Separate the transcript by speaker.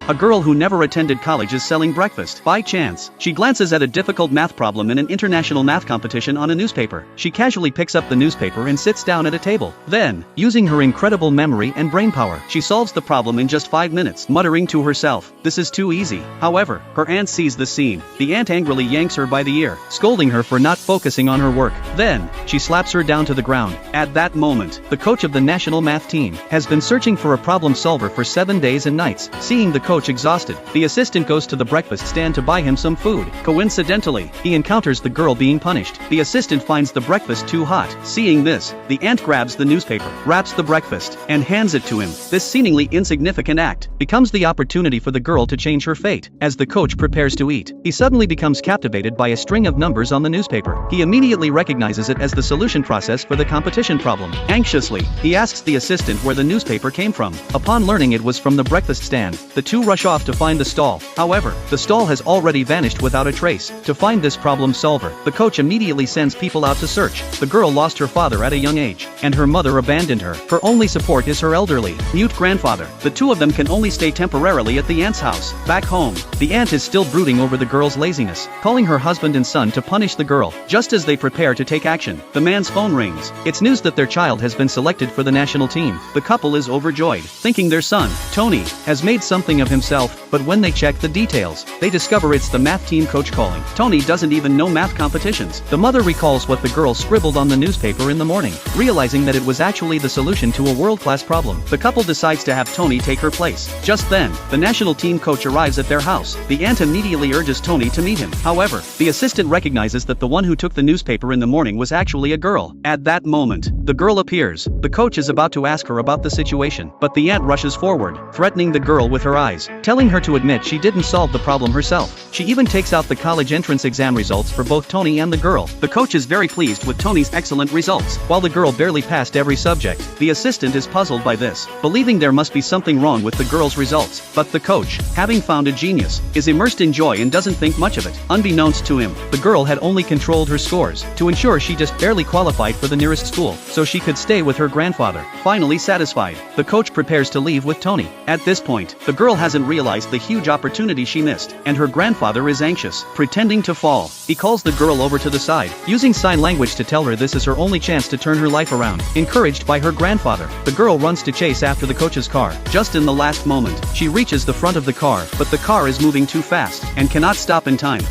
Speaker 1: A girl who never attended college is selling breakfast. By chance, she glances at a difficult math problem in an international math competition on a newspaper. She casually picks up the newspaper and sits down at a table. Then, using her incredible memory and brain power, she solves the problem in just 5 minutes, muttering to herself, "This is too easy." However, her aunt sees the scene. The aunt angrily yanks her by the ear, scolding her for not focusing on her work. Then, she slaps her down to the ground. At that moment, the coach of the national math team has been searching for a problem solver for 7 days and nights. Seeing the coach exhausted, the assistant goes to the breakfast stand to buy him some food. Coincidentally, he encounters the girl being punished. The assistant finds the breakfast too hot. Seeing this, the aunt grabs the newspaper, wraps the breakfast, and hands it to him. This seemingly insignificant act becomes the opportunity for the girl to change her fate. As the coach prepares to eat, he suddenly becomes captivated by a string of numbers on the newspaper. He immediately recognizes it as the solution process for the competition problem. Anxiously, he asks the assistant where the newspaper came from. Upon learning it was from the breakfast stand, the two rush off to find the stall. However, the stall has already vanished without a trace. To find this problem solver, the coach immediately sends people out to search. The girl lost her father at a young age, and her mother abandoned her. Her only support is her elderly, mute grandfather. The two of them can only stay temporarily at the aunt's house. Back home, the aunt is still brooding over the girl's laziness, calling her husband and son to punish the girl. Just as they prepare to take action, the man's phone rings. It's news that their child has been selected for the national team. The couple is overjoyed, thinking their son, Tony, has made something of himself, but when they check the details, they discover it's the math team coach calling. Tony doesn't even know math competitions. The mother recalls what the girl scribbled on the newspaper in the morning, realizing that it was actually the solution to a world-class problem. The couple decides to have Tony take her place. Just then, the national team coach arrives at their house. The aunt immediately urges Tony to meet him. However, the assistant recognizes that the one who took the newspaper in the morning was actually a girl. At that moment, the girl appears. The coach is about to ask her about the situation, but the aunt rushes forward, threatening the girl with her eyes, telling her to admit she didn't solve the problem herself. She even takes out the college entrance exam results for both Tony and the girl. The coach is very pleased with Tony's excellent results, while the girl barely passed every subject. The assistant is puzzled by this, believing there must be something wrong with the girl's results. But the coach, having found a genius, is immersed in joy and doesn't think much of it. Unbeknownst to him, the girl had only controlled her scores to ensure she just barely qualified for the nearest school, so she could stay with her grandfather. Finally satisfied, the coach prepares to leave with Tony. At this point, the girl hasn't realized the huge opportunity she missed, and her grandfather is anxious, pretending to fall. He calls the girl over to the side, using sign language to tell her this is her only chance to turn her life around. Encouraged by her grandfather, the girl runs to chase after the coach's car. Just in the last moment, she reaches the front of the car, but the car is moving too fast, and cannot stop in time.